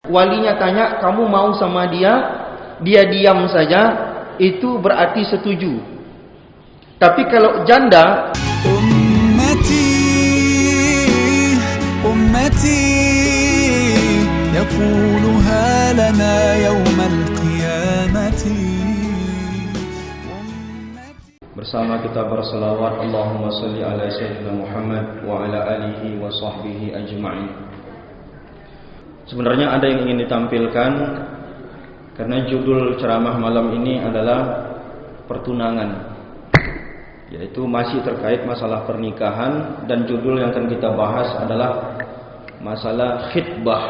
Walinya tanya, kamu mau sama dia? Dia diam saja, itu berarti setuju. Tapi kalau janda, ummati ummati yaquluha lana yawmal qiyamati. bersama kita berselawat, Allahumma salli ala sayyidina Muhammad wa ala alihi wa sahbihi ajma'in. Sebenarnya ada yang ingin ditampilkan, karena judul ceramah malam ini adalah pertunangan, yaitu masih terkait masalah pernikahan, dan judul yang akan kita bahas adalah masalah khitbah.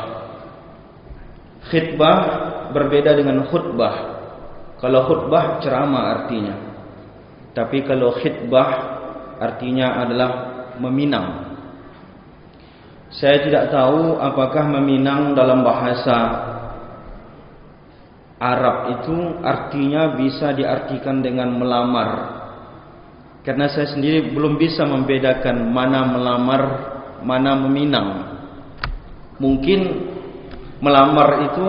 Khitbah berbeda dengan khutbah. Kalau khutbah ceramah artinya, tapi kalau khitbah artinya adalah meminang. Saya tidak tahu apakah meminang dalam bahasa Arab itu artinya bisa diartikan dengan melamar. Karena saya sendiri belum bisa membedakan mana melamar, mana meminang. Mungkin melamar itu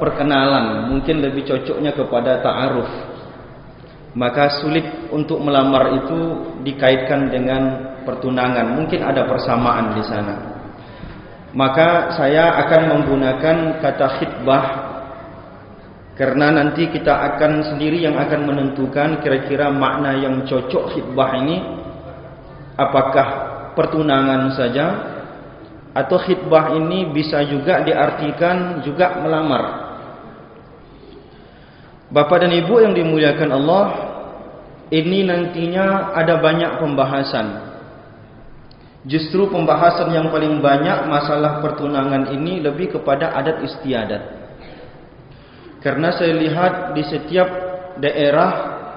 perkenalan, mungkin lebih cocoknya kepada ta'aruf. Maka sulit untuk melamar itu dikaitkan dengan pertunangan. Mungkin ada persamaan di sana. Maka saya akan menggunakan kata khitbah, karena nanti kita akan sendiri yang akan menentukan kira-kira makna yang cocok khitbah ini. Apakah pertunangan saja, atau khitbah ini bisa juga diartikan juga melamar. Bapak dan Ibu yang dimuliakan Allah, ini nantinya ada banyak pembahasan. Justru pembahasan yang paling banyak masalah pertunangan ini lebih kepada adat istiadat. Karena saya lihat di setiap daerah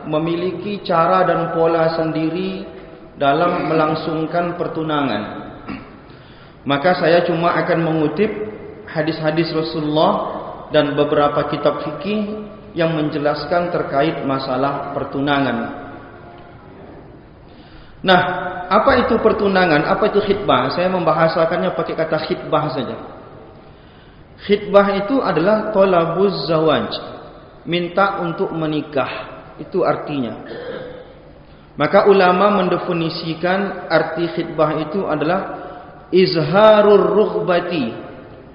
memiliki cara dan pola sendiri dalam melangsungkan pertunangan. Maka saya cuma akan mengutip hadis-hadis Rasulullah dan beberapa kitab fikih yang menjelaskan terkait masalah pertunangan. Nah, apa itu pertunangan? Apa itu khitbah? Saya membahasakannya pakai kata khitbah saja. Khitbah itu adalah thalabuz zawaj, minta untuk menikah. Itu artinya. Maka ulama mendefinisikan arti khitbah itu adalah izharur rughbati,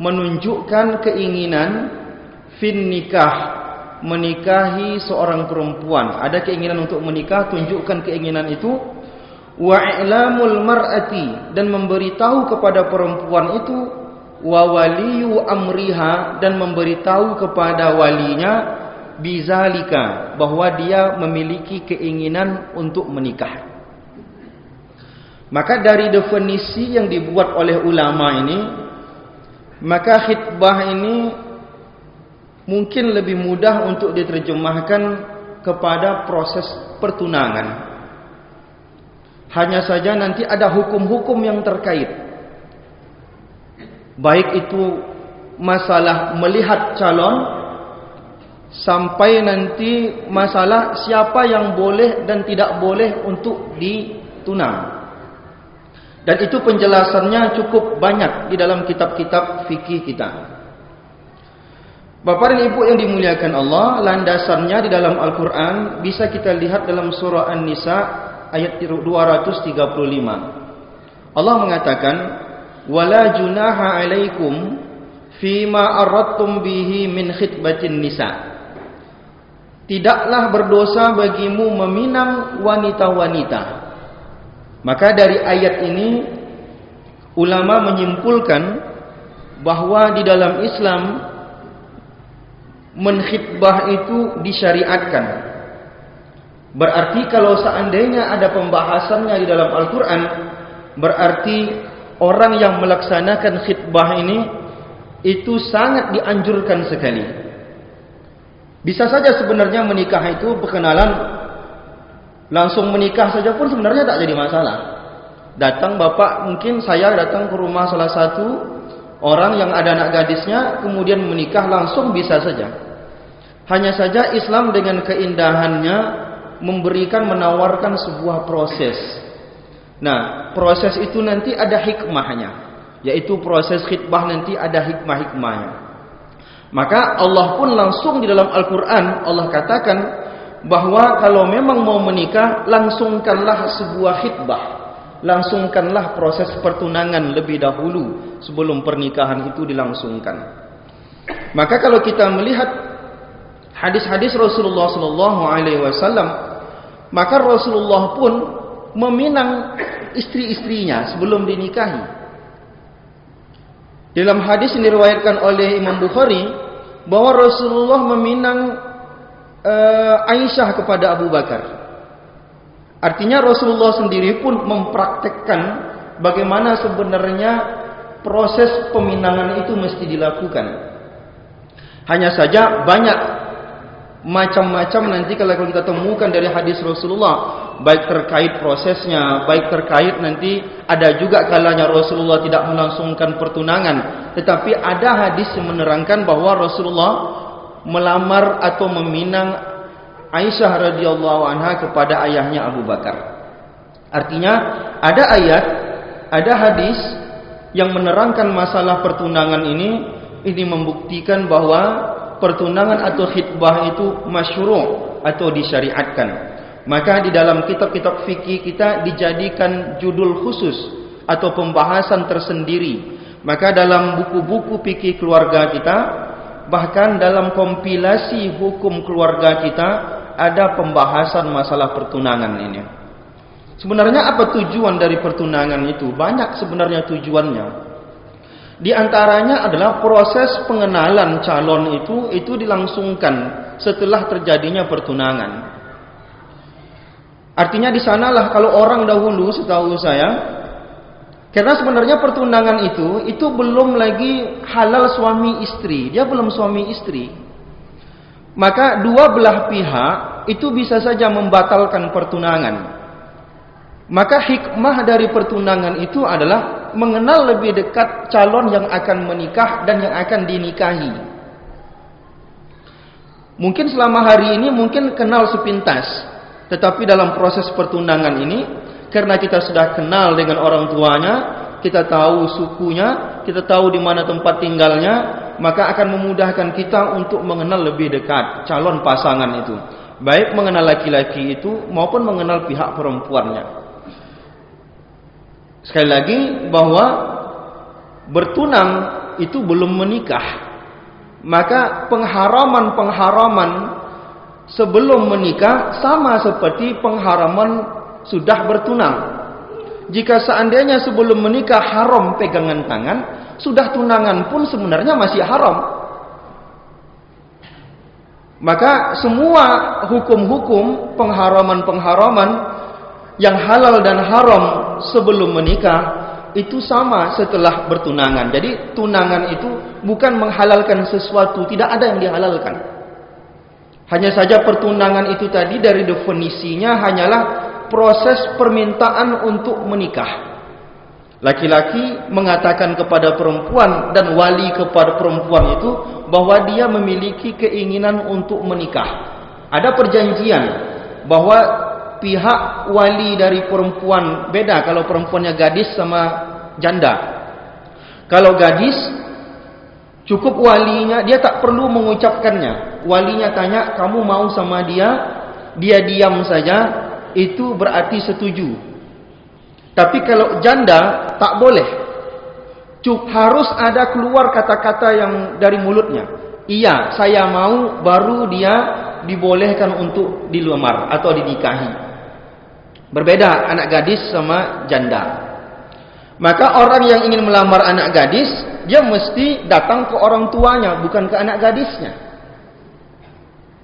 menunjukkan keinginan fin nikah, menikahi seorang perempuan. Ada keinginan untuk menikah, tunjukkan keinginan itu. Wa i'lamul mar'ati, dan memberitahu kepada perempuan itu. Wa waliyu amriha, dan memberitahu kepada walinya bizalika, bahwa dia memiliki keinginan untuk menikah. Maka dari definisi yang dibuat oleh ulama ini, maka khitbah ini mungkin lebih mudah untuk diterjemahkan kepada proses pertunangan. Hanya saja nanti ada hukum-hukum yang terkait. Baik itu masalah melihat calon, sampai nanti masalah siapa yang boleh dan tidak boleh untuk ditunang. Dan itu penjelasannya cukup banyak di dalam kitab-kitab fikih kita. Bapak dan Ibu yang dimuliakan Allah, landasannya di dalam Al-Quran bisa kita lihat dalam surah An-Nisa ayat 235. Allah mengatakan, wala junaha alaikum fima aradtum bihi min khitbatin nisa. Tidaklah berdosa bagimu meminang wanita-wanita. Maka dari ayat ini ulama menyimpulkan bahwa di dalam Islam menkhitbah itu disyariatkan. Berarti kalau seandainya ada pembahasannya di dalam Al-Quran, berarti orang yang melaksanakan khitbah ini itu sangat dianjurkan sekali. Bisa saja sebenarnya menikah itu berkenalan, langsung menikah saja pun sebenarnya tak jadi masalah. Datang bapak, mungkin saya datang ke rumah salah satu orang yang ada anak gadisnya, kemudian menikah langsung bisa saja. Hanya saja Islam dengan keindahannya menawarkan sebuah proses. Nah, proses itu nanti ada hikmahnya. yaitu proses khitbah nanti ada hikmah-hikmahnya. Maka Allah pun langsung di dalam Al-Quran Allah katakan bahwa kalau memang mau menikah, langsungkanlah sebuah khitbah, langsungkanlah proses pertunangan lebih dahulu sebelum pernikahan itu dilangsungkan. Maka kalau kita melihat hadis-hadis Rasulullah SAW, maka Rasulullah pun meminang istri-istrinya sebelum dinikahi. Dalam hadis yang diriwayatkan oleh Imam Bukhari bahwa Rasulullah meminang Aisyah kepada Abu Bakar. Artinya Rasulullah sendiri pun mempraktekkan bagaimana sebenarnya proses peminangan itu mesti dilakukan. Hanya saja banyak macam-macam nanti kalau kita temukan dari hadis Rasulullah, baik terkait prosesnya, baik terkait nanti ada juga kalanya Rasulullah tidak melangsungkan pertunangan, tetapi ada hadis yang menerangkan bahwa Rasulullah melamar atau meminang Aisyah radhiyallahu anha kepada ayahnya Abu Bakar. Artinya ada ayat, ada hadis yang menerangkan masalah pertunangan ini membuktikan bahwa pertunangan atau khitbah itu masyru' atau disyariatkan. Maka di dalam kitab-kitab fikih kita dijadikan judul khusus atau pembahasan tersendiri. Maka dalam buku-buku fikih keluarga kita, bahkan dalam kompilasi hukum keluarga kita, ada pembahasan masalah pertunangan ini. Sebenarnya apa tujuan dari pertunangan itu? Banyak sebenarnya tujuannya. Di antaranya adalah proses pengenalan calon itu dilangsungkan setelah terjadinya pertunangan. Artinya di sanalah kalau orang dahulu setahu saya, karena sebenarnya pertunangan itu belum lagi halal suami istri, dia belum suami istri. Maka dua belah pihak itu bisa saja membatalkan pertunangan. Maka hikmah dari pertunangan itu adalah mengenal lebih dekat calon yang akan menikah dan yang akan dinikahi. Mungkin selama hari ini mungkin kenal sepintas, tetapi dalam proses pertunangan ini, karena kita sudah kenal dengan orang tuanya, kita tahu sukunya, kita tahu di mana tempat tinggalnya, maka akan memudahkan kita untuk mengenal lebih dekat calon pasangan itu, baik mengenal laki-laki itu maupun mengenal pihak perempuannya. Sekali lagi bahwa bertunang itu belum menikah. Maka pengharaman sebelum menikah sama seperti pengharaman sudah bertunang. Jika seandainya sebelum menikah haram pegangan tangan, sudah tunangan pun sebenarnya masih haram. Maka semua hukum-hukum pengharaman yang halal dan haram sebelum menikah itu sama setelah bertunangan. Jadi tunangan itu bukan menghalalkan sesuatu, tidak ada yang dihalalkan. Hanya saja pertunangan itu tadi dari definisinya hanyalah proses permintaan untuk menikah. Laki-laki mengatakan kepada perempuan dan wali kepada perempuan itu bahwa dia memiliki keinginan untuk menikah. Ada perjanjian bahwa pihak wali dari perempuan beda kalau perempuannya gadis sama janda. Kalau gadis cukup walinya, dia tak perlu mengucapkannya. Walinya tanya, kamu mau sama dia? Dia diam saja, itu berarti setuju. Tapi kalau janda tak boleh. Harus ada keluar kata-kata yang dari mulutnya. Iya, saya mau, baru dia dibolehkan untuk dilamar atau dinikahi. Berbeda anak gadis sama janda. Maka orang yang ingin melamar anak gadis, dia mesti datang ke orang tuanya, bukan ke anak gadisnya.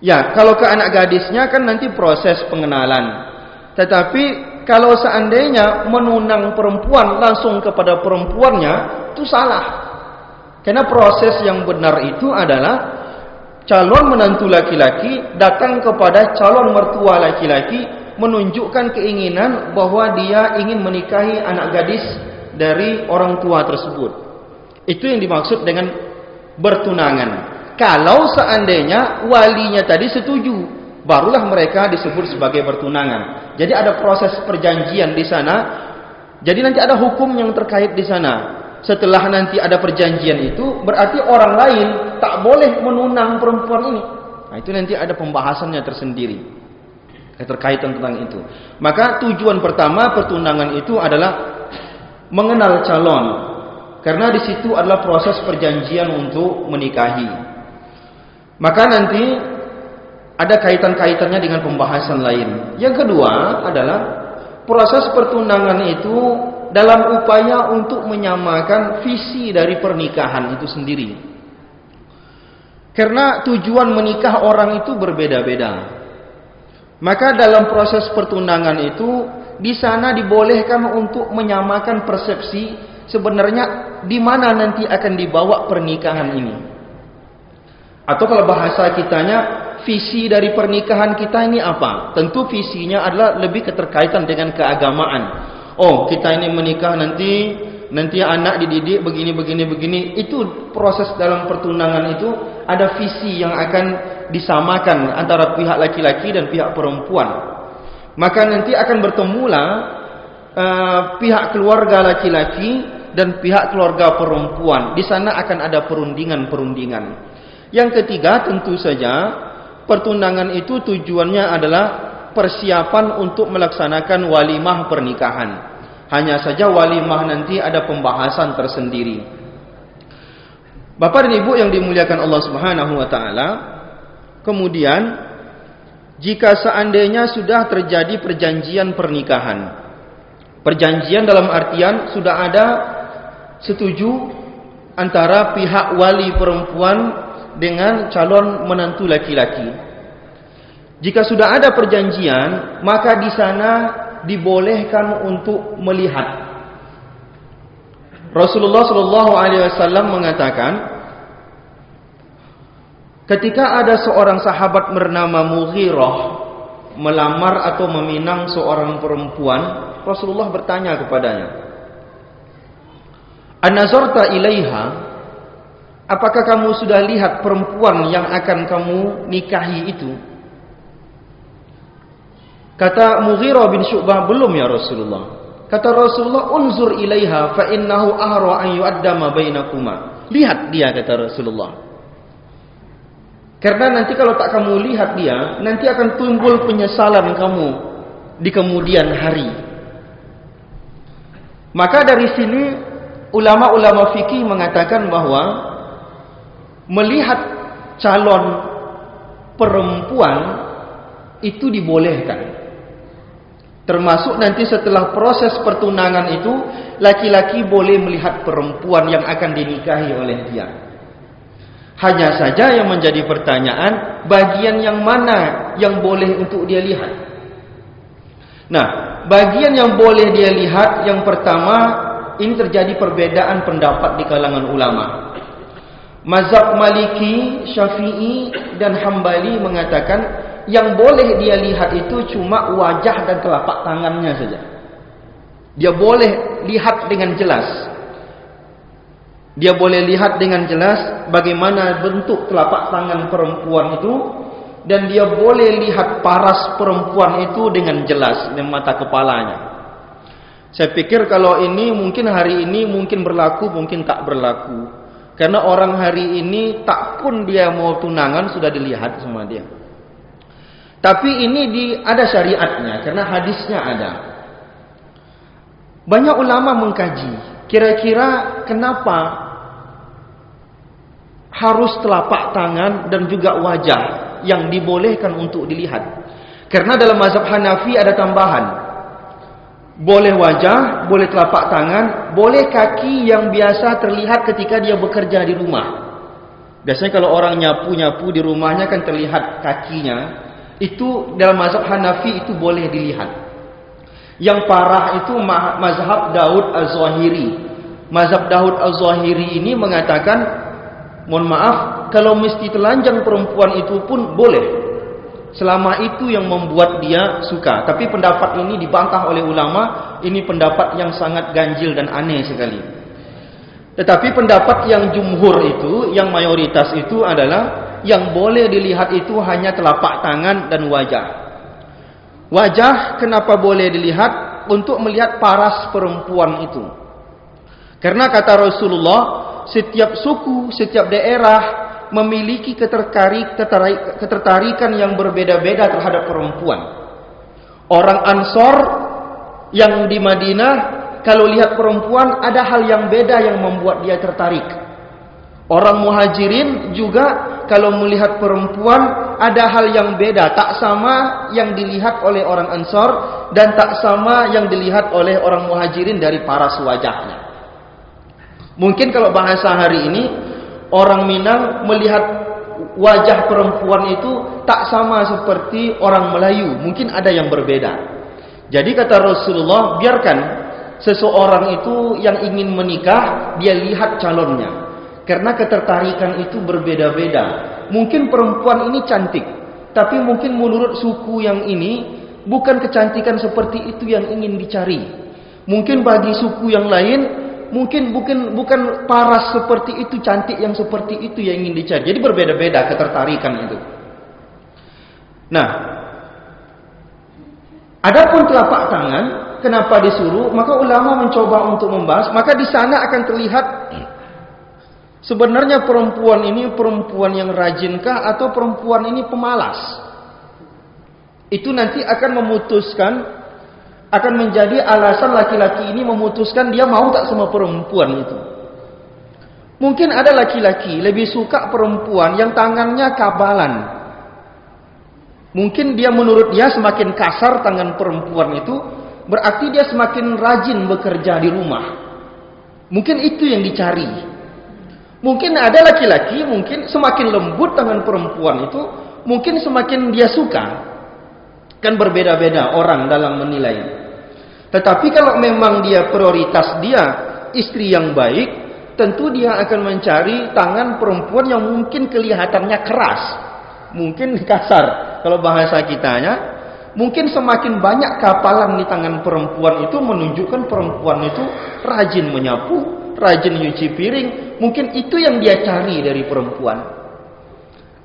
Ya, kalau ke anak gadisnya kan nanti proses pengenalan. Tetapi kalau seandainya menunang perempuan langsung kepada perempuannya, itu salah. Karena proses yang benar itu adalah calon menantu laki-laki datang kepada calon mertua laki-laki, menunjukkan keinginan bahwa dia ingin menikahi anak gadis dari orang tua tersebut. Itu yang dimaksud dengan bertunangan. Kalau seandainya walinya tadi setuju, barulah mereka disebut sebagai bertunangan. Jadi ada proses perjanjian di sana. Jadi nanti ada hukum yang terkait di sana. setelah nanti ada perjanjian itu, berarti orang lain tak boleh menunang perempuan ini. Nah, itu nanti ada pembahasannya tersendiri keterkaitan tentang itu. Maka tujuan pertama pertunangan itu adalah mengenal calon, karena di situ adalah proses perjanjian untuk menikahi. Maka nanti ada kaitan-kaitannya dengan pembahasan lain. Yang kedua adalah proses pertunangan itu dalam upaya untuk menyamakan visi dari pernikahan itu sendiri. Karena tujuan menikah orang itu berbeda-beda. Maka dalam proses pertunangan itu di sana dibolehkan untuk menyamakan persepsi sebenarnya di mana nanti akan dibawa pernikahan ini. Atau kalau bahasa kitanya, visi dari pernikahan kita ini apa? Tentu visinya adalah lebih keterkaitan dengan keagamaan. Oh, kita ini menikah nanti anak dididik begini. Itu proses dalam pertunangan itu ada visi yang akan disamakan antara pihak laki-laki dan pihak perempuan. Maka nanti akan bertemulah pihak keluarga laki-laki dan pihak keluarga perempuan. Di sana akan ada perundingan. Yang ketiga, tentu saja pertunangan itu tujuannya adalah persiapan untuk melaksanakan walimah pernikahan. Hanya saja walimah nanti ada pembahasan tersendiri. Bapak dan Ibu yang dimuliakan Allah Subhanahu wa taala, kemudian jika seandainya sudah terjadi perjanjian pernikahan. Perjanjian dalam artian sudah ada setuju antara pihak wali perempuan dengan calon menantu laki-laki. Jika sudah ada perjanjian, maka di sana dibolehkan untuk melihat. Rasulullah SAW mengatakan, ketika ada seorang sahabat bernama Mughirah melamar atau meminang seorang perempuan, Rasulullah bertanya kepadanya, "An-nazarta ilaiha?" Apakah kamu sudah lihat perempuan yang akan kamu nikahi itu? Kata Mughirah bin Syu'bah, belum ya Rasulullah. Kata Rasulullah, unzur ilaiha fa innahu ahra an yu'addama bainakuma. Lihat dia, kata Rasulullah. Karena nanti kalau tak kamu lihat dia, nanti akan timbul penyesalan kamu di kemudian hari. Maka dari sini ulama-ulama fikih mengatakan bahwa melihat calon perempuan itu dibolehkan. Termasuk nanti setelah proses pertunangan itu, laki-laki boleh melihat perempuan yang akan dinikahi oleh dia. Hanya saja yang menjadi pertanyaan, bagian yang mana yang boleh untuk dia lihat? Nah, bagian yang boleh dia lihat, yang pertama, ini terjadi perbedaan pendapat di kalangan ulama. Mazhab Maliki, Syafi'i, dan Hambali mengatakan yang boleh dia lihat itu cuma wajah dan telapak tangannya saja. Dia boleh lihat dengan jelas. Dia boleh lihat dengan jelas bagaimana bentuk telapak tangan perempuan itu, dan dia boleh lihat paras perempuan itu dengan jelas dengan mata kepalanya. Saya pikir kalau ini mungkin hari ini mungkin berlaku, mungkin tak berlaku. Karena orang hari ini tak pun dia mau tunangan sudah dilihat sama dia. Tapi ini ada syariatnya, karena hadisnya ada. Banyak ulama mengkaji, kira-kira kenapa harus telapak tangan dan juga wajah yang dibolehkan untuk dilihat. Karena dalam mazhab Hanafi ada tambahan. Boleh wajah, boleh telapak tangan, boleh kaki yang biasa terlihat ketika dia bekerja di rumah. Biasanya kalau orang nyapu-nyapu di rumahnya kan terlihat kakinya. Itu dalam mazhab Hanafi itu boleh dilihat. Yang parah itu mazhab Daud Az-Zahiri. Mazhab Daud Az-Zahiri ini mengatakan, mohon maaf, kalau mesti telanjang perempuan itu pun boleh, selama itu yang membuat dia suka. Tapi pendapat ini dibantah oleh ulama. Ini pendapat yang sangat ganjil dan aneh sekali. Tetapi pendapat yang jumhur itu, yang mayoritas itu adalah yang boleh dilihat itu hanya telapak tangan dan wajah. Wajah kenapa boleh dilihat? Untuk melihat paras perempuan itu. Karena kata Rasulullah, setiap suku, setiap daerah memiliki ketertarikan yang berbeda-beda terhadap perempuan. Orang Ansor yang di Madinah, kalau lihat perempuan ada hal yang beda yang membuat dia tertarik. Orang Muhajirin juga kalau melihat perempuan ada hal yang beda, tak sama yang dilihat oleh orang Ansor dan tak sama yang dilihat oleh orang Muhajirin dari paras wajahnya. Mungkin kalau bahasa hari ini, orang Minang melihat wajah perempuan itu tak sama seperti orang Melayu, mungkin ada yang berbeda. Jadi kata Rasulullah, biarkan seseorang itu yang ingin menikah, dia lihat calonnya. Karena ketertarikan itu berbeda-beda. Mungkin perempuan ini cantik, tapi mungkin menurut suku yang ini bukan kecantikan seperti itu yang ingin dicari. Mungkin bagi suku yang lain, mungkin bukan paras seperti itu, cantik yang seperti itu yang ingin dicari. Jadi berbeda-beda ketertarikan itu. Nah, adapun telapak tangan, kenapa disuruh? Maka ulama mencoba untuk membahas. Maka di sana akan terlihat sebenarnya perempuan ini perempuan yang rajinkah atau perempuan ini pemalas. Itu nanti akan memutuskan, akan menjadi alasan laki-laki ini memutuskan dia mau tak sama perempuan itu. Mungkin ada laki-laki lebih suka perempuan yang tangannya kabalan. Mungkin dia menurut dia semakin kasar tangan perempuan itu, berarti dia semakin rajin bekerja di rumah. Mungkin itu yang dicari. Mungkin ada laki-laki, mungkin semakin lembut tangan perempuan itu, mungkin semakin dia suka. Kan berbeda-beda orang dalam menilai. Tetapi kalau memang dia prioritas dia istri yang baik, tentu dia akan mencari tangan perempuan yang mungkin kelihatannya keras, mungkin kasar. Kalau bahasa kitanya, mungkin semakin banyak kapalan di tangan perempuan itu menunjukkan perempuan itu rajin menyapu, rajin nyuci piring. Mungkin itu yang dia cari dari perempuan.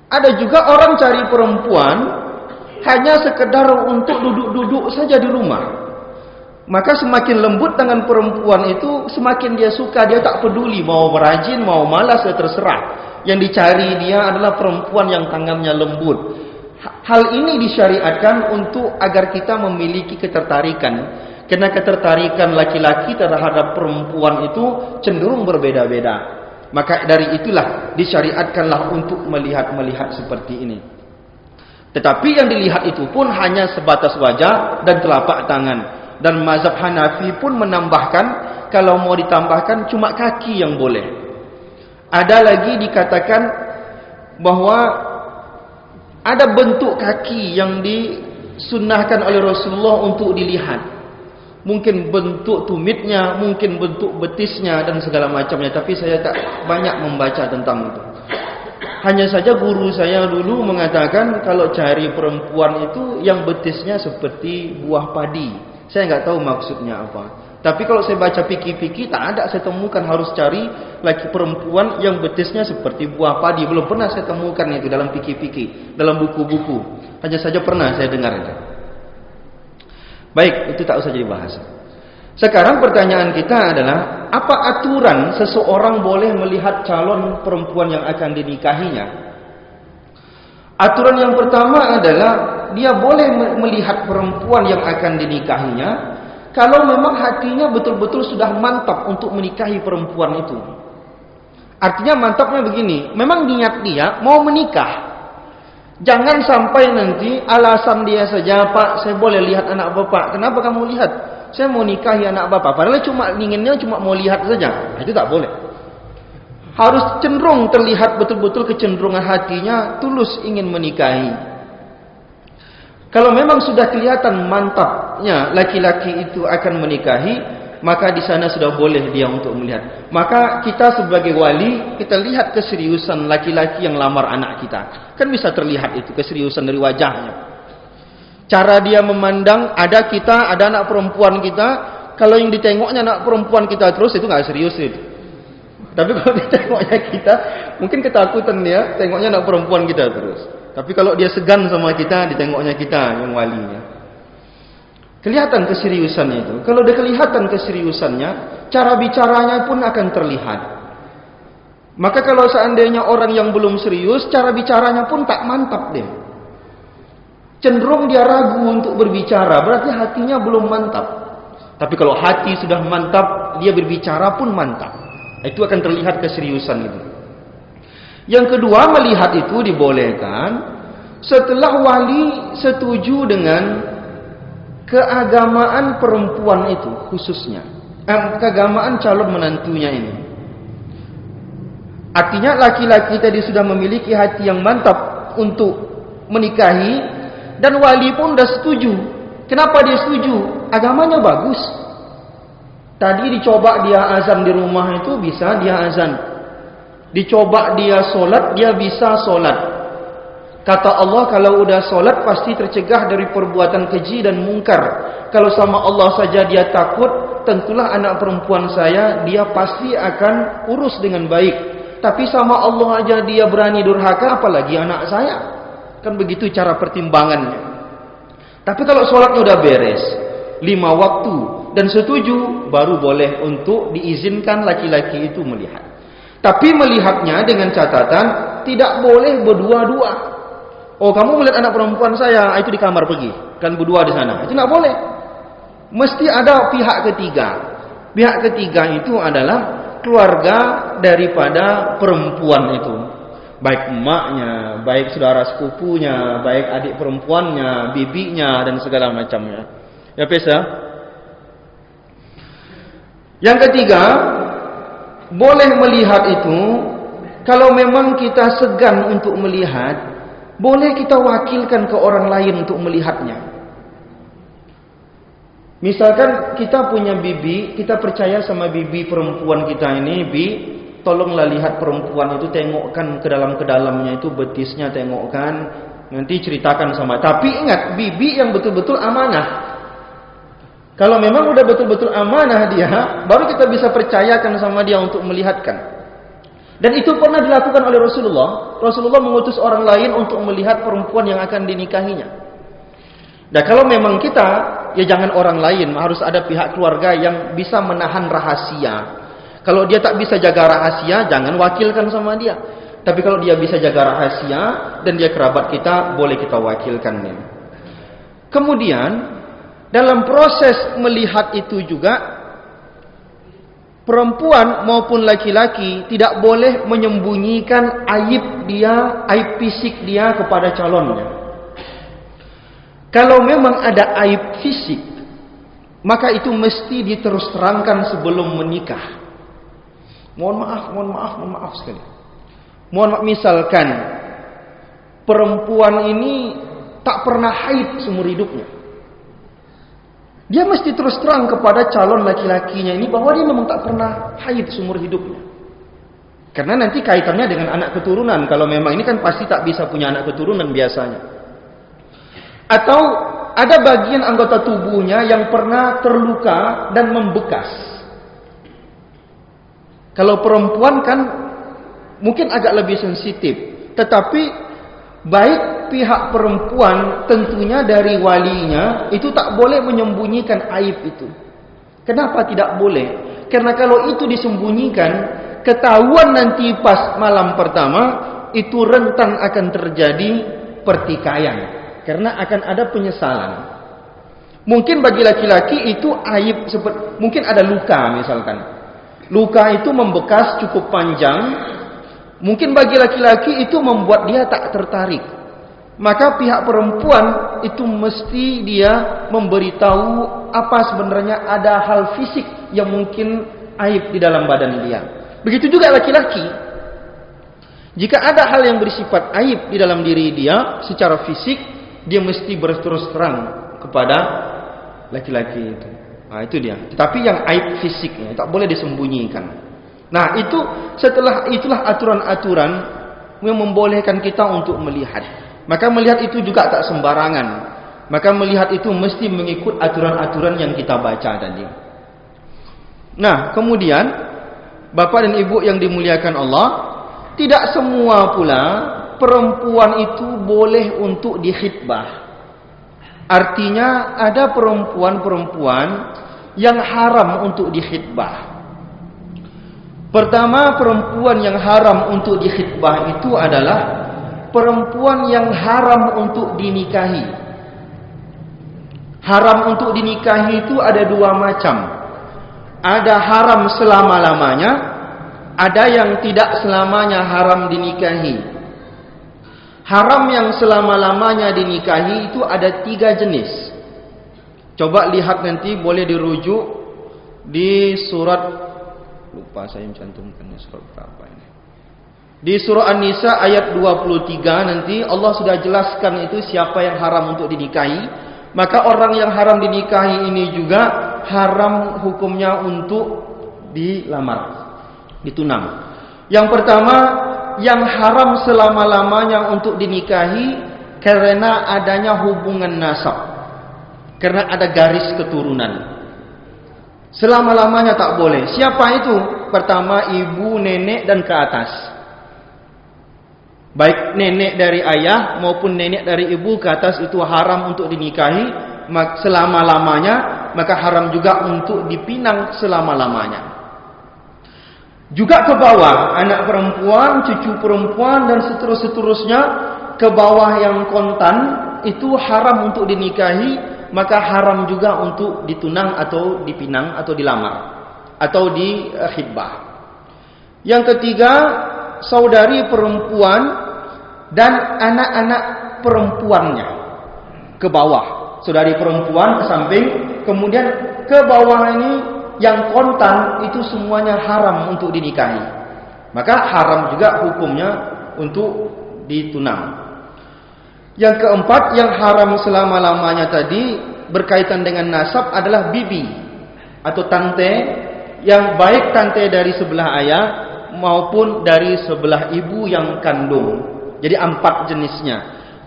Ada juga orang cari perempuan hanya sekedar untuk duduk-duduk saja di rumah. Maka semakin lembut tangan perempuan itu, semakin dia suka. Dia tak peduli mau rajin, mau malas, ya terserah. Yang dicari dia adalah perempuan yang tangannya lembut. Hal ini disyariatkan untuk agar kita memiliki ketertarikan. Karena ketertarikan laki-laki terhadap perempuan itu cenderung berbeda-beda. Maka dari itulah disyariatkanlah untuk melihat seperti ini. Tetapi yang dilihat itu pun hanya sebatas wajah dan telapak tangan. Dan mazhab Hanafi pun menambahkan, kalau mau ditambahkan cuma kaki yang boleh. Ada lagi dikatakan bahwa ada bentuk kaki yang disunnahkan oleh Rasulullah untuk dilihat. Mungkin bentuk tumitnya, mungkin bentuk betisnya dan segala macamnya. Tapi saya tak banyak membaca tentang itu. Hanya saja guru saya dulu mengatakan kalau cari perempuan itu yang betisnya seperti buah padi. Saya nggak tahu maksudnya apa. Tapi kalau saya baca fikih-fikih tak ada saya temukan harus cari laki perempuan yang betisnya seperti buah padi. Belum pernah saya temukan itu dalam fikih-fikih, dalam buku-buku. Hanya saja pernah saya dengar itu. Baik, itu tak usah jadi bahasa. Sekarang pertanyaan kita adalah, apa aturan seseorang boleh melihat calon perempuan yang akan dinikahinya? Aturan yang pertama adalah dia boleh melihat perempuan yang akan dinikahinya kalau memang hatinya betul-betul sudah mantap untuk menikahi perempuan itu. Artinya mantapnya begini, memang niat dia mau menikah. Jangan sampai nanti alasan dia saja, Pak, saya boleh lihat anak bapak. Kenapa kamu lihat? Saya mau nikahi anak bapak. Padahal inginnya cuma mau lihat saja. Itu tak boleh. Harus cenderung terlihat betul-betul kecenderungan hatinya tulus ingin menikahi. Kalau memang sudah kelihatan mantapnya laki-laki itu akan menikahi, maka di sana sudah boleh dia untuk melihat. Maka kita sebagai wali, kita lihat keseriusan laki-laki yang lamar anak kita. Kan bisa terlihat itu keseriusan dari wajahnya. Cara dia memandang, ada anak perempuan kita, kalau yang ditengoknya anak perempuan kita terus, itu nggak serius itu. Tapi kalau ditengoknya kita, mungkin ketakutan dia, tengoknya anak perempuan kita terus. Tapi kalau dia segan sama kita, ditengoknya kita yang walinya. Kelihatan keseriusannya itu. Kalau udah kelihatan keseriusannya, cara bicaranya pun akan terlihat. Maka kalau seandainya orang yang belum serius, cara bicaranya pun tak mantap dia. Cenderung dia ragu untuk berbicara, berarti hatinya belum mantap. Tapi kalau hati sudah mantap, dia berbicara pun mantap. Itu akan terlihat keseriusan itu. Yang kedua, melihat itu dibolehkan setelah wali setuju dengan keagamaan perempuan itu khususnya. Keagamaan calon menantunya ini. Artinya laki-laki tadi sudah memiliki hati yang mantap untuk menikahi dan wali pun sudah setuju. Kenapa dia setuju? Agamanya bagus. Tadi dicoba dia azan di rumah itu bisa dia azan. Dicoba dia solat, dia bisa solat. Kata Allah, kalau udah solat pasti tercegah dari perbuatan keji dan mungkar. Kalau sama Allah saja dia takut, tentulah anak perempuan saya dia pasti akan urus dengan baik. Tapi sama Allah aja dia berani durhaka, apalagi anak saya. Kan begitu cara pertimbangannya. Tapi kalau sholatnya udah beres 5 waktu dan setuju, baru boleh untuk diizinkan laki-laki itu melihat. Tapi melihatnya dengan catatan tidak boleh berdua-dua. Oh, kamu melihat anak perempuan saya, itu di kamar pergi, kan berdua di sana. Itu tidak boleh. Mesti ada pihak ketiga. Pihak ketiga itu adalah keluarga daripada perempuan itu, baik emaknya, baik saudara sepupunya, baik adik perempuannya, bibinya dan segala macamnya. Ya pesa. Yang ketiga, boleh melihat itu kalau memang kita segan untuk melihat, boleh kita wakilkan ke orang lain untuk melihatnya. Misalkan kita punya bibi, kita percaya sama bibi perempuan kita ini, bi, tolonglah lihat perempuan itu, tengokkan ke dalamnya itu betisnya, tengokkan, nanti ceritakan sama. Tapi ingat, bibi yang betul-betul amanah. Kalau memang udah betul-betul amanah dia, baru kita bisa percayakan sama dia untuk melihatkan. Dan itu pernah dilakukan oleh Rasulullah. Rasulullah mengutus orang lain untuk melihat perempuan yang akan dinikahinya. Dan kalau memang kita, ya jangan orang lain, harus ada pihak keluarga yang bisa menahan rahasia. Kalau dia tak bisa jaga rahasia, jangan wakilkan sama dia. Tapi kalau dia bisa jaga rahasia dan dia kerabat kita, boleh kita wakilkan dia. Kemudian dalam proses melihat itu juga, perempuan maupun laki-laki tidak boleh menyembunyikan aib dia, aib fisik dia kepada calonnya. Kalau memang ada aib fisik, maka itu mesti diterus terangkan sebelum menikah. Mohon maaf sekali. Mohon maaf, misalkan perempuan ini tak pernah haid seumur hidupnya. Dia mesti terus terang kepada calon laki-lakinya ini bahwa dia memang tak pernah haid seumur hidupnya. Karena nanti kaitannya dengan anak keturunan. Kalau memang ini kan pasti tak bisa punya anak keturunan biasanya. Atau ada bagian anggota tubuhnya yang pernah terluka dan membekas. Kalau perempuan kan mungkin agak lebih sensitif. Tetapi baik pihak perempuan tentunya dari walinya itu tak boleh menyembunyikan aib itu. Kenapa tidak boleh? Karena kalau itu disembunyikan, ketahuan nanti pas malam pertama, itu rentan akan terjadi pertikaian. Karena akan ada penyesalan. Mungkin bagi laki-laki itu aib seperti, mungkin ada luka misalkan. Luka itu membekas cukup panjang. Mungkin bagi laki-laki itu membuat dia tak tertarik. Maka pihak perempuan itu mesti dia memberitahu apa sebenarnya ada hal fisik yang mungkin aib di dalam badan dia. Begitu juga laki-laki. Jika ada hal yang bersifat aib di dalam diri dia secara fisik, dia mesti berterus terang kepada laki-laki itu. Nah, itu dia. Tetapi yang aib fisiknya tak boleh disembunyikan. Nah, itu itulah aturan-aturan yang membolehkan kita untuk melihat. Maka melihat itu juga tak sembarangan. Maka melihat itu mesti mengikut aturan-aturan yang kita baca tadi. Nah, kemudian Bapak dan Ibu yang dimuliakan Allah, tidak semua pula perempuan itu boleh untuk dikhitbah. Artinya ada perempuan-perempuan yang haram untuk dikhitbah. Pertama, perempuan yang haram untuk dikhitbah itu adalah perempuan yang haram untuk dinikahi. Haram untuk dinikahi itu ada dua macam. Ada haram selama-lamanya, ada yang tidak selamanya haram dinikahi. Haram yang selama-lamanya dinikahi itu ada 3 jenis. Coba lihat nanti, boleh dirujuk di surat, lupa saya mencantumkannya surat berapa ini. Di surah An-Nisa ayat 23 nanti Allah sudah jelaskan itu siapa yang haram untuk dinikahi. Maka orang yang haram dinikahi ini juga haram hukumnya untuk dilamar, ditunang. Yang pertama, yang haram selama-lamanya untuk dinikahi karena adanya hubungan nasab, karena ada garis keturunan. Selama-lamanya tak boleh. Siapa itu? Pertama, ibu, nenek dan ke atas. Baik nenek dari ayah maupun nenek dari ibu ke atas itu haram untuk dinikahi selama-lamanya, maka haram juga untuk dipinang selama-lamanya. Juga ke bawah, anak perempuan, cucu perempuan dan seterusnya ke bawah yang kontan itu haram untuk dinikahi, maka haram juga untuk ditunang atau dipinang atau dilamar atau dikhitbah. Yang ketiga, saudari perempuan dan anak-anak perempuannya ke bawah. Saudari perempuan ke samping, kemudian ke bawah ini yang kontan itu semuanya haram untuk dinikahi. Maka haram juga hukumnya untuk ditunang. Yang keempat, yang haram selama-lamanya tadi berkaitan dengan nasab adalah bibi atau tante, yang baik tante dari sebelah ayah maupun dari sebelah ibu yang kandung. Jadi 4 jenisnya.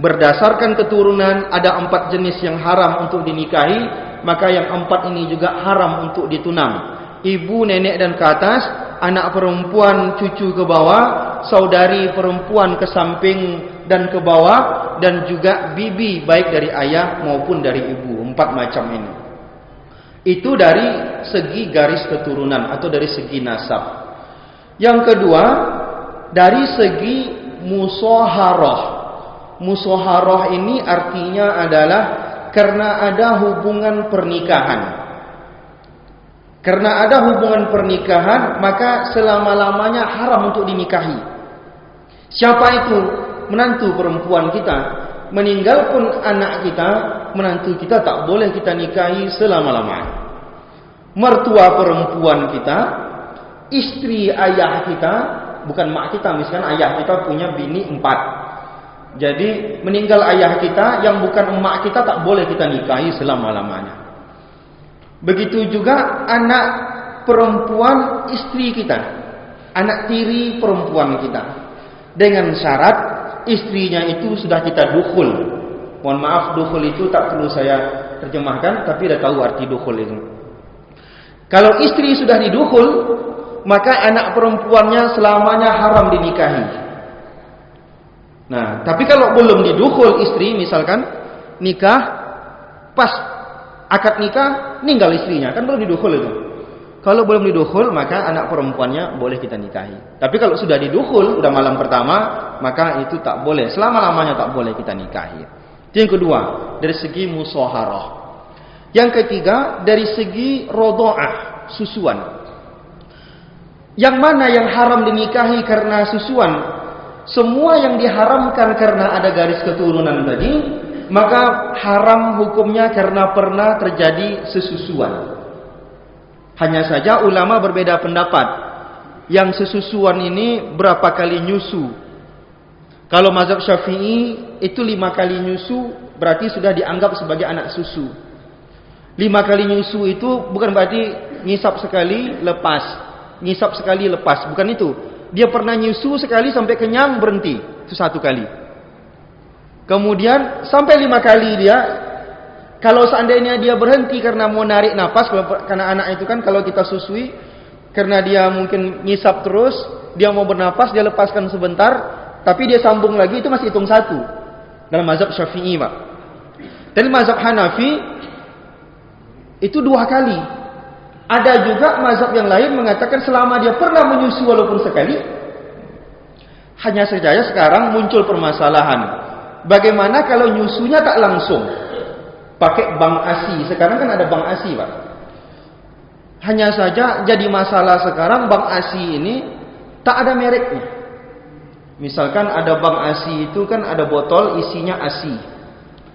Berdasarkan keturunan ada 4 jenis yang haram untuk dinikahi, maka yang 4 ini juga haram untuk ditunang. Ibu, nenek dan ke atas, anak perempuan, cucu ke bawah, saudari perempuan ke samping dan ke bawah, dan juga bibi baik dari ayah maupun dari ibu. 4 macam ini. Itu dari segi garis keturunan atau dari segi nasab. Yang kedua, dari segi musaharah. Musaharah ini artinya adalah karena ada hubungan pernikahan. Karena ada hubungan pernikahan, maka selama-lamanya haram untuk dinikahi. Siapa itu? Menantu perempuan kita. Meninggal pun anak kita, menantu kita tak boleh kita nikahi selama-lamanya. Mertua perempuan kita, istri ayah kita, bukan mak kita, misalkan ayah kita punya bini 4. Jadi meninggal ayah kita yang bukan emak kita tak boleh kita nikahi selama-lamanya. Begitu juga anak perempuan istri kita, anak tiri perempuan kita, dengan syarat istrinya itu sudah kita dukhul. Mohon maaf, dukhul itu tak perlu saya terjemahkan, tapi dah tahu arti dukhul itu. Kalau istri sudah didukhul, maka anak perempuannya selamanya haram dinikahi. Nah, tapi kalau belum didukhul istri, misalkan nikah, pas akad nikah, ninggal istrinya, kan belum didukhul itu. Kalau belum didukhul, maka anak perempuannya boleh kita nikahi. Tapi kalau sudah didukhul, udah malam pertama, maka itu tak boleh. Selama-lamanya tak boleh kita nikahi. Itu yang kedua, dari segi musaharah. Yang ketiga, dari segi rodo'ah, susuan. Yang mana yang haram dinikahi karena susuan? Semua yang diharamkan karena ada garis keturunan tadi, maka haram hukumnya karena pernah terjadi sesusuan. Hanya saja ulama berbeda pendapat. Yang sesusuan ini berapa kali nyusu? Kalau mazhab Syafi'i itu 5 kali nyusu berarti sudah dianggap sebagai anak susu. 5 kali nyusu itu bukan berarti ngisap sekali lepas, ngisap sekali lepas, bukan itu. Dia pernah nyusu sekali sampai kenyang berhenti, itu 1 kali. Kemudian sampai 5 kali dia. Kalau seandainya dia berhenti karena mau narik nafas, karena anak itu kan kalau kita susui, karena dia mungkin ngisap terus, dia mau bernafas, dia lepaskan sebentar, tapi dia sambung lagi, itu masih hitung 1 dalam mazhab Syafi'i, Pak. Dan mazhab Hanafi itu 2 kali. Ada juga mazhab yang lain mengatakan selama dia pernah menyusu walaupun sekali. Hanya saja sekarang muncul permasalahan. Bagaimana kalau nyusunya tak langsung? Pakai bank ASI. Sekarang kan ada bank ASI, Pak. Hanya saja jadi masalah sekarang bank ASI ini tak ada mereknya. Misalkan ada bank ASI itu kan ada botol isinya ASI.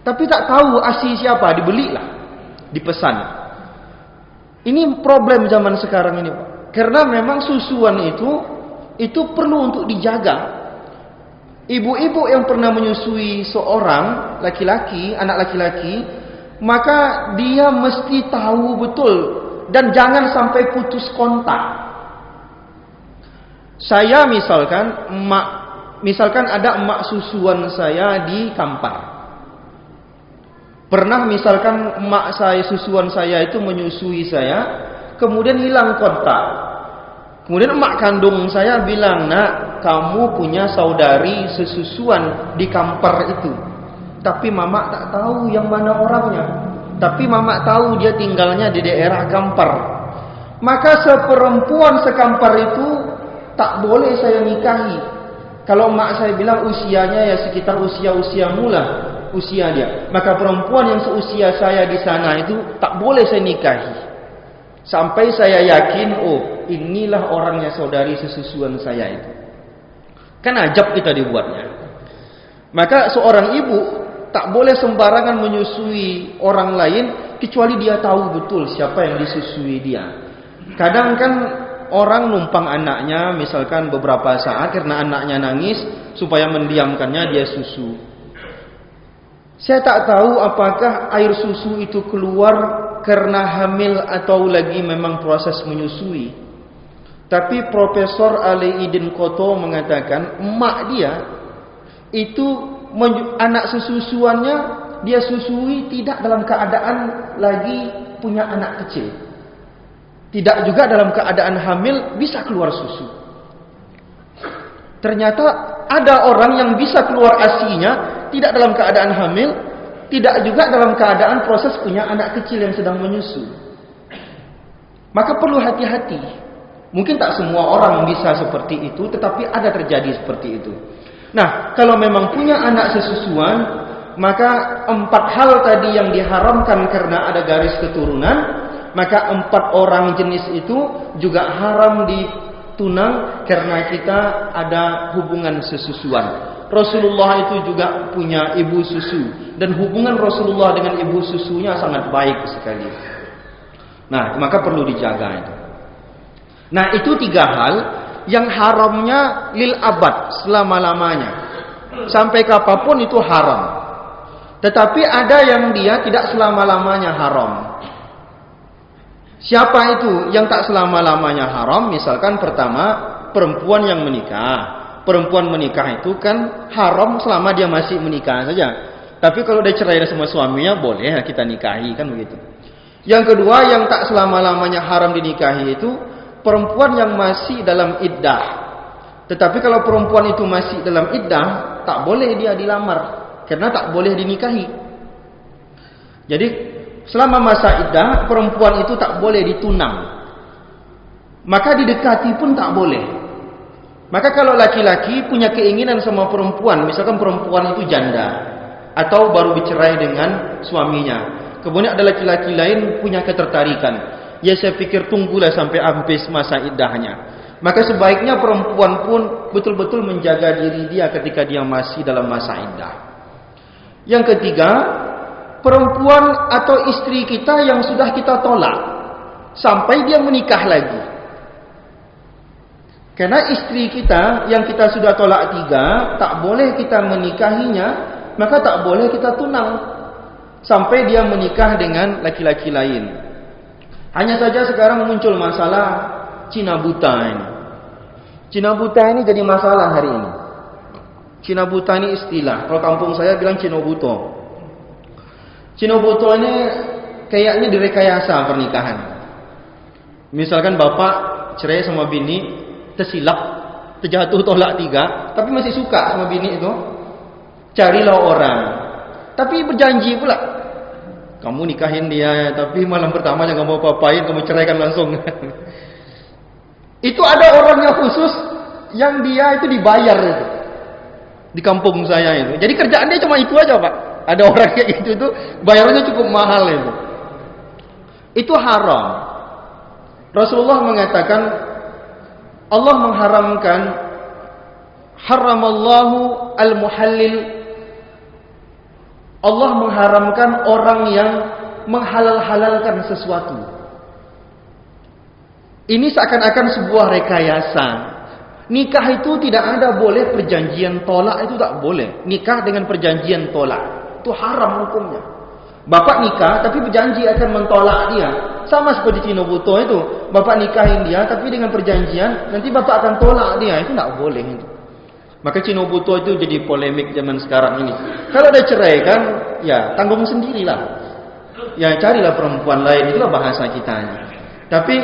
Tapi tak tahu ASI siapa, dibelilah, dipesan. Ini problem zaman sekarang ini, Pak. Karena memang susuan itu perlu untuk dijaga. Ibu-ibu yang pernah menyusui seorang laki-laki, anak laki-laki, maka dia mesti tahu betul dan jangan sampai putus kontak. Saya misalkan ada emak susuan saya di Kampar. Pernah misalkan emak saya susuan saya itu menyusui saya, kemudian hilang kontak. Kemudian emak kandung saya bilang, "Nak, kamu punya saudari sesusuan di Kampar itu." Tapi mama tak tahu yang mana orangnya. Tapi mama tahu dia tinggalnya di daerah Kampar. Maka seperempuan sekampar itu tak boleh saya nikahi. Kalau emak saya bilang usianya ya sekitar usia mula. Usia dia, maka perempuan yang seusia saya di sana itu tak boleh saya nikahi sampai saya yakin, oh inilah orangnya saudari sesusuan saya itu. Kan ajab kita dibuatnya. Maka seorang ibu tak boleh sembarangan menyusui orang lain kecuali dia tahu betul siapa yang disusui dia. Kadang kan orang numpang anaknya misalkan beberapa saat karena anaknya nangis, supaya mendiamkannya dia susu. Saya tak tahu apakah air susu itu keluar karena hamil atau lagi memang proses menyusui. Tapi Profesor Ali Idin Koto mengatakan emak dia itu anak sesusuannya dia susui tidak dalam keadaan lagi punya anak kecil. Tidak juga dalam keadaan hamil bisa keluar susu. Ternyata ada orang yang bisa keluar ASI-nya tidak dalam keadaan hamil, tidak juga dalam keadaan proses punya anak kecil yang sedang menyusu. Maka perlu hati-hati. Mungkin tak semua orang bisa seperti itu, tetapi ada terjadi seperti itu. Nah, kalau memang punya anak sesusuan, maka 4 hal tadi yang diharamkan karena ada garis keturunan, maka 4 orang jenis itu juga haram ditunang karena kita ada hubungan sesusuan. Rasulullah itu juga punya ibu susu dan hubungan Rasulullah dengan ibu susunya sangat baik sekali. Nah, maka perlu dijaga itu. Nah, itu 3 hal yang haramnya lil abad, selama-lamanya. Sampai kapanpun itu haram. Tetapi ada yang dia tidak selama-lamanya haram. Siapa itu yang tak selama-lamanya haram? Misalkan pertama, perempuan yang menikah. Perempuan menikah itu kan haram selama dia masih menikah saja. Tapi kalau dia cerai sama suaminya, boleh kita nikahi, kan begitu. Yang kedua, yang tak selama-lamanya haram dinikahi itu perempuan yang masih dalam iddah. Tetapi kalau perempuan itu masih dalam iddah, tak boleh dia dilamar karena tak boleh dinikahi. Jadi selama masa iddah, perempuan itu tak boleh ditunang. Maka didekati pun tak boleh. Maka kalau laki-laki punya keinginan sama perempuan, misalkan perempuan itu janda atau baru bercerai dengan suaminya, kemudian ada laki-laki lain punya ketertarikan, ya saya pikir tunggulah sampai habis masa iddahnya. Maka sebaiknya perempuan pun betul-betul menjaga diri dia ketika dia masih dalam masa iddah. Yang ketiga, perempuan atau istri kita yang sudah kita tolak sampai dia menikah lagi. Karena istri kita yang kita sudah tolak 3, tak boleh kita menikahinya, maka tak boleh kita tunang sampai dia menikah dengan laki-laki lain. Hanya saja sekarang muncul masalah Cina buta ini. Cina buta ini jadi masalah hari ini. Cina buta ini istilah. Kalau kampung saya bilang Cina buto. Cina buto ini kayaknya direkayasa pernikahan. Misalkan bapak cerai sama bini, tersilap, terjatuh tolak 3, tapi masih suka sama bini itu, carilah orang. Tapi berjanji pula, Kamu nikahin dia, tapi malam pertamanya nggak mau apa-apain, kamu ceraikan langsung. Itu ada orangnya khusus yang dia itu dibayar itu. Di kampung saya itu. Jadi kerjaan dia cuma itu aja, Pak. Ada orang kayak itu bayarannya cukup mahal itu. Itu haram. Rasulullah mengatakan Allah mengharamkan haramallahu al-muhallil. Allah mengharamkan orang yang menghalal-halalkan sesuatu. Ini seakan-akan sebuah rekayasa. Nikah itu tidak ada boleh perjanjian tolak, itu tak boleh. Nikah dengan perjanjian tolak itu haram hukumnya. Bapak nikah tapi berjanji akan mentolak dia. Sama seperti Cino Buto itu. Bapak nikahin dia tapi dengan perjanjian nanti bapak akan tolak dia. Itu tak boleh itu. Maka Cino Buto itu jadi polemik zaman sekarang ini. Kalau ada cerai kan, ya tanggung sendirilah. Ya carilah perempuan lain, itulah bahasa kitanya. Tapi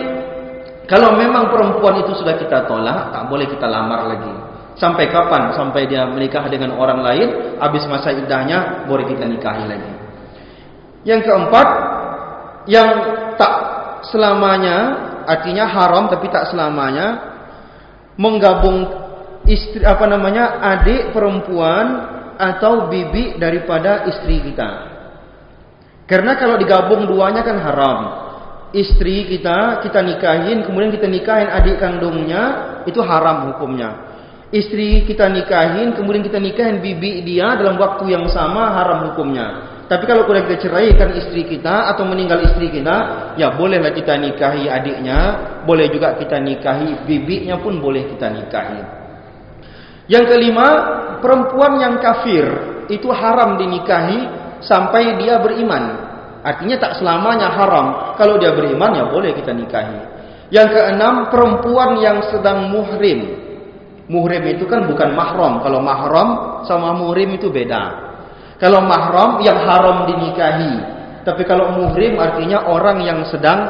kalau memang perempuan itu sudah kita tolak, tak boleh kita lamar lagi. Sampai kapan? Sampai dia menikah dengan orang lain, habis masa iddahnya, boleh kita nikahi lagi. Yang keempat, yang tak selamanya, artinya haram tapi tak selamanya, menggabung adik perempuan atau bibi daripada istri kita. Karena kalau digabung duanya kan haram. Istri kita nikahin, kemudian kita nikahin adik kandungnya, itu haram hukumnya. Istri kita nikahin, kemudian kita nikahin bibi dia dalam waktu yang sama, haram hukumnya. Tapi kalau kita ceraikan istri kita atau meninggal istri kita, ya bolehlah kita nikahi adiknya, boleh juga kita nikahi bibinya pun boleh kita nikahi. Yang kelima, perempuan yang kafir itu haram dinikahi sampai dia beriman. Artinya tak selamanya haram. Kalau dia beriman ya boleh kita nikahi. Yang keenam, perempuan yang sedang muhrim. Muhrim itu kan bukan mahram. Kalau mahram sama muhrim itu beda. Kalau mahram yang haram dinikahi. Tapi kalau muhrim artinya orang yang sedang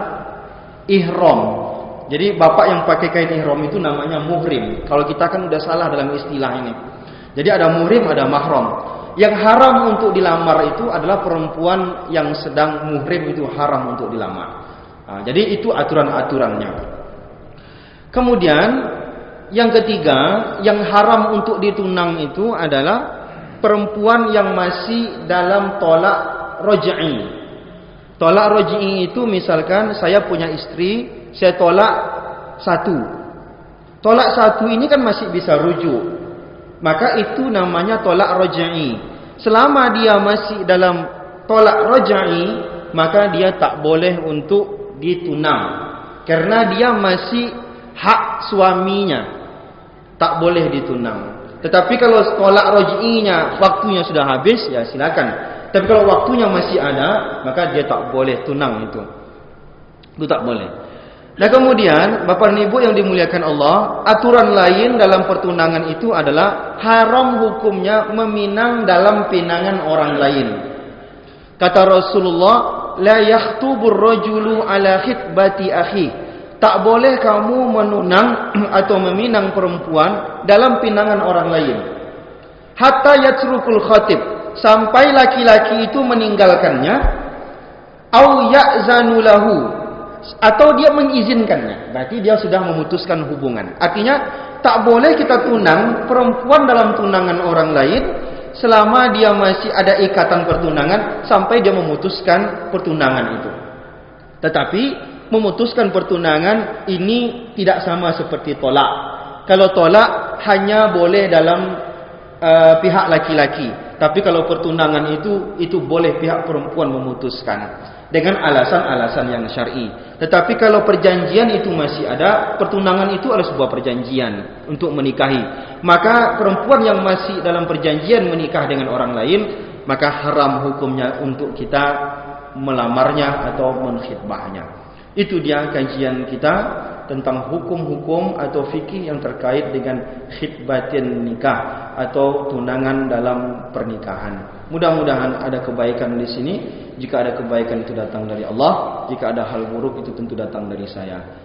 ihram. Jadi bapak yang pakai kain ihram itu namanya muhrim. Kalau kita kan udah salah dalam istilah ini. Jadi ada muhrim, ada mahram. Yang haram untuk dilamar itu adalah perempuan yang sedang muhrim, itu haram untuk dilamar. Nah, jadi itu aturan-aturannya. Kemudian yang ketiga, yang haram untuk ditunang itu adalah perempuan yang masih dalam tolak raj'i. Tolak raj'i itu misalkan saya punya istri, saya tolak satu. Tolak satu ini kan masih bisa rujuk. Maka itu namanya tolak raj'i. Selama dia masih dalam tolak raj'i, maka dia tak boleh untuk ditunang. Karena dia masih hak suaminya. Tak boleh ditunang. Tetapi kalau tolak raj'inya waktunya sudah habis, ya silakan. Tapi kalau waktunya masih ada, maka dia tak boleh tunang itu. Itu tak boleh. Nah kemudian Bapak dan Ibu yang dimuliakan Allah, aturan lain dalam pertunangan itu adalah haram hukumnya meminang dalam pinangan orang lain. Kata Rasulullah, la yakhtubur rajulu ala khitbati akhi. Tak boleh kamu menunang atau meminang perempuan dalam pinangan orang lain. Hatta yatrukul khatib, sampai laki-laki itu meninggalkannya, au ya'zanu lahu, atau dia mengizinkannya. Berarti dia sudah memutuskan hubungan. Artinya tak boleh kita tunang perempuan dalam tunangan orang lain selama dia masih ada ikatan pertunangan sampai dia memutuskan pertunangan itu. Tetapi memutuskan pertunangan ini tidak sama seperti tolak. Kalau tolak hanya boleh dalam pihak laki-laki. Tapi kalau pertunangan itu boleh pihak perempuan memutuskan dengan alasan-alasan yang syar'i. Tetapi kalau perjanjian itu masih ada, pertunangan itu adalah sebuah perjanjian untuk menikahi. Maka perempuan yang masih dalam perjanjian menikah dengan orang lain, maka haram hukumnya untuk kita melamarnya atau menkhitbahnya. Itu dia kajian kita tentang hukum-hukum atau fikih yang terkait dengan khitbatin nikah atau tunangan dalam pernikahan. Mudah-mudahan ada kebaikan di sini. Jika ada kebaikan itu datang dari Allah, jika ada hal buruk itu tentu datang dari saya.